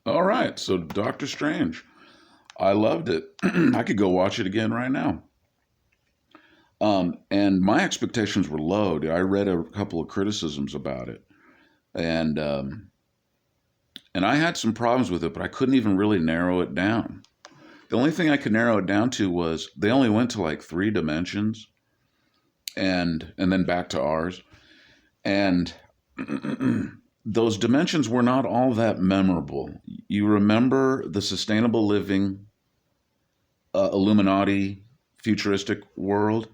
All right, so Doctor Strange. I loved it. I could go watch it again right now. And my expectations were low. I read a couple of criticisms about it, and and I had some problems with it, but I couldn't even really narrow it down. The only thing I could narrow it down to was they only went to like three dimensions, and then back to ours, and those dimensions were not all that memorable. You remember the sustainable living Illuminati futuristic world,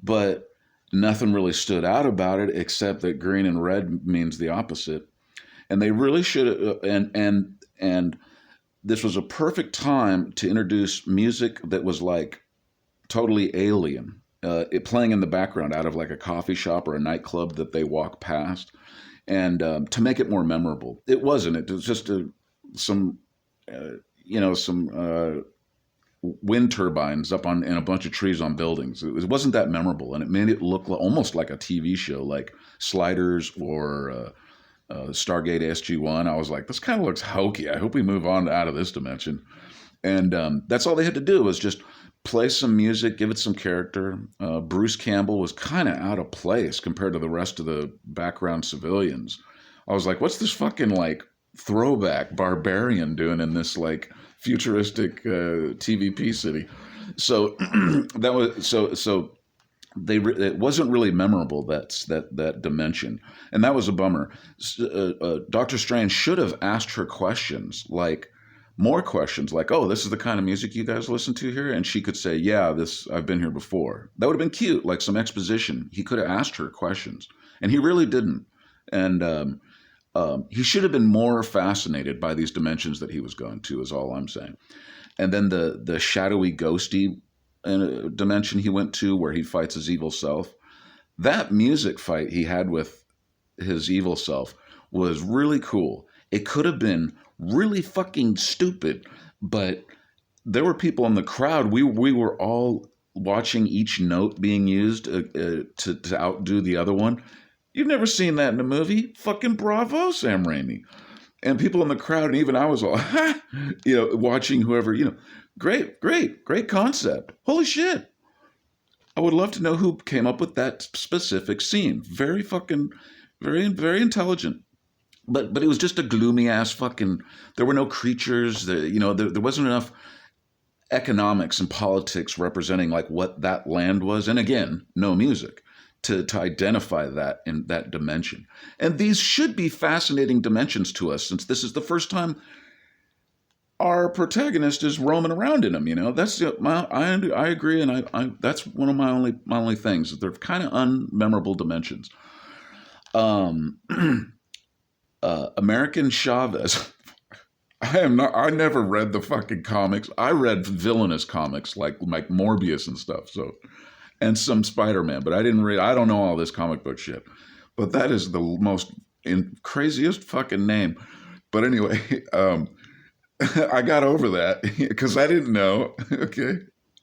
but nothing really stood out about it except that green and red means the opposite. And they really should, and this was a perfect time to introduce music that was like totally alien, it playing in the background out of like a coffee shop or a nightclub that they walk past, and to make it more memorable. It wasn't. It was just some, some wind turbines up on and a bunch of trees on buildings. It wasn't that memorable, and it made it look almost like a TV show, like Sliders or Stargate SG-1. I was like, this kind of looks hokey. I hope we move on out of this dimension. And that's all they had to do was just play some music, give it some character. Bruce Campbell was kind of out of place compared to the rest of the background civilians. I was like, what's this fucking like throwback barbarian doing in this like futuristic TVP city? So that was so it wasn't really memorable. That dimension, and that was a bummer. Doctor Strange should have asked her questions, like more questions, like, "Oh, this is the kind of music you guys listen to here," and she could say, "Yeah, this I've been here before." That would have been cute, like some exposition. He could have asked her questions, and he really didn't. And he should have been more fascinated by these dimensions that he was going to. Is all I'm saying. And then the shadowy, ghosty dimension he went to, where he fights his evil self. That music fight he had with his evil self was really cool. It could have been really fucking stupid, but there were people in the crowd. We were all watching each note being used to outdo the other one. You've never seen that in a movie? Fucking bravo, Sam Raimi. And people in the crowd, and even I was all, watching whoever, great concept. Holy shit. I would love to know who came up with that specific scene. Very fucking, very, very intelligent. But it was just a gloomy ass fucking, there were no creatures, there wasn't enough economics and politics representing like what that land was. And again, no music to identify that in that dimension. And these should be fascinating dimensions to us, since this is the first time our protagonist is roaming around in them. That's I agree, and I that's one of my only things. They're kind of unmemorable dimensions. Um, American Chavez. I never read the fucking comics. I read villainous comics like Morbius and stuff. So, and some Spider-Man, but I didn't read. I don't know all this comic book shit. But that is the most craziest fucking name. But anyway, I got over that because I didn't know. Okay,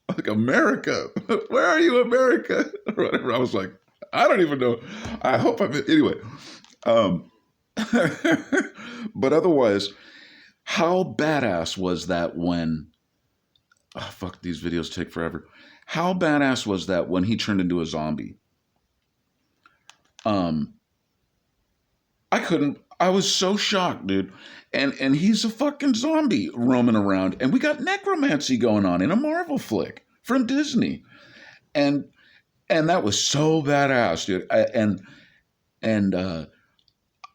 like America, where are you, America? Or whatever. I was like, I don't even know. I hope I'm anyway. But otherwise, how badass was that when? Oh, fuck, these videos take forever. How badass was that when he turned into a zombie? Um, I couldn't. I was so shocked, dude. And he's a fucking zombie roaming around, and we got necromancy going on in a Marvel flick from Disney, and that was so badass, dude. And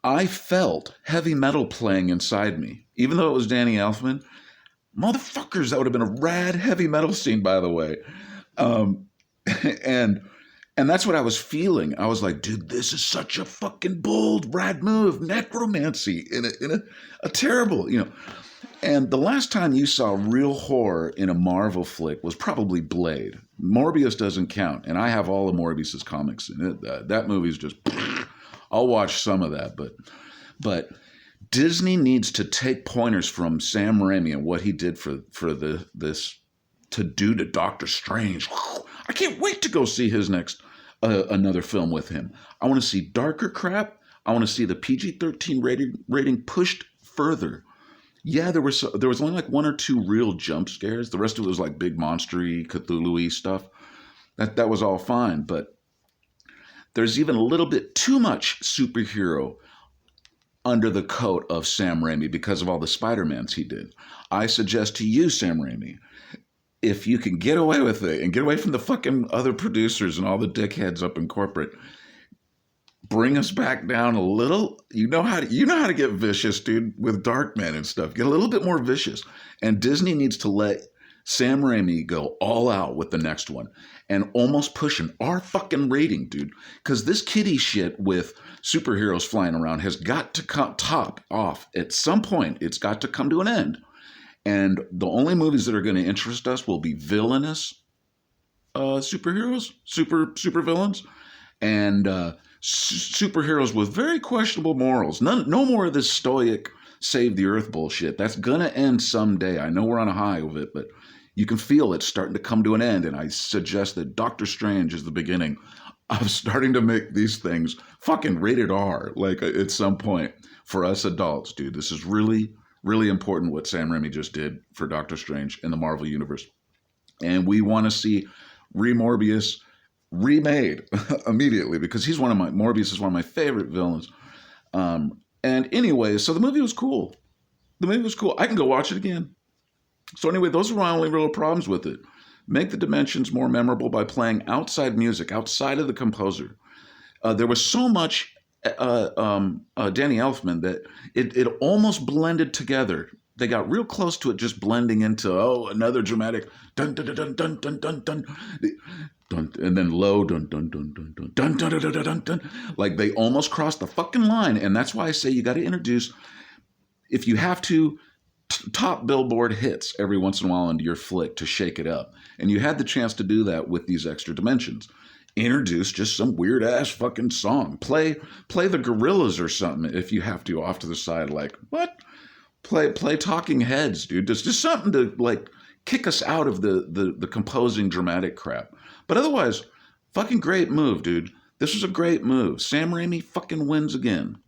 I felt heavy metal playing inside me, even though it was Danny Elfman. Motherfuckers, that would have been a rad heavy metal scene, by the way. Um, and and that's what I was feeling. I was like, dude, this is such a fucking bold, rad move, necromancy in a terrible, And the last time you saw real horror in a Marvel flick was probably Blade. Morbius doesn't count, and I have all of Morbius's comics in it. That movie's just. I'll watch some of that, but Disney needs to take pointers from Sam Raimi and what he did for this to do to Doctor Strange. I can't wait to go see his next another film with him. I want to see darker crap. I want to see the PG-13 rating pushed further. Yeah, there was only like one or two real jump scares. The rest of it was like big monstery, Cthulhu-y stuff. That was all fine, but there's even a little bit too much superhero under the coat of Sam Raimi because of all the Spider-Mans he did. I suggest to you, Sam Raimi, if you can get away with it and get away from the fucking other producers and all the dickheads up in corporate, bring us back down a little. You know how to get vicious, dude, with Darkman and stuff. Get a little bit more vicious. And Disney needs to let Sam Raimi go all out with the next one and almost push an R fucking rating, dude. Because this kiddie shit with superheroes flying around has got to top off at some point. It's got to come to an end. And the only movies that are going to interest us will be villainous superheroes, super villains, and superheroes with very questionable morals. No more of this stoic save the earth bullshit. That's gonna end someday. I know we're on a high of it, but you can feel it starting to come to an end. And I suggest that Doctor Strange is the beginning of starting to make these things fucking rated R, like at some point for us adults, dude. This is really, really important what Sam Raimi just did for Doctor Strange in the Marvel Universe. And we want to see Morbius remade immediately because Morbius is one of my favorite villains. And anyway, so the movie was cool. The movie was cool. I can go watch it again. So anyway, those are my only real problems with it. Make the dimensions more memorable by playing outside music, outside of the composer. There was so much Danny Elfman that it almost blended together. They got real close to it, just blending into another dramatic dun dun dun dun dun dun dun dun, and then low dun dun dun dun dun dun dun dun dun dun dun. Like they almost crossed the fucking line, and that's why I say you got to introduce, if you have to, top Billboard hits every once in a while into your flick to shake it up. And you had the chance to do that with these extra dimensions. Introduce just some weird ass fucking song. Play the Gorillas or something if you have to off to the side. Like what? Play Talking Heads, dude. Just something to like kick us out of the composing dramatic crap. But otherwise, fucking great move, dude. This was a great move. Sam Raimi fucking wins again.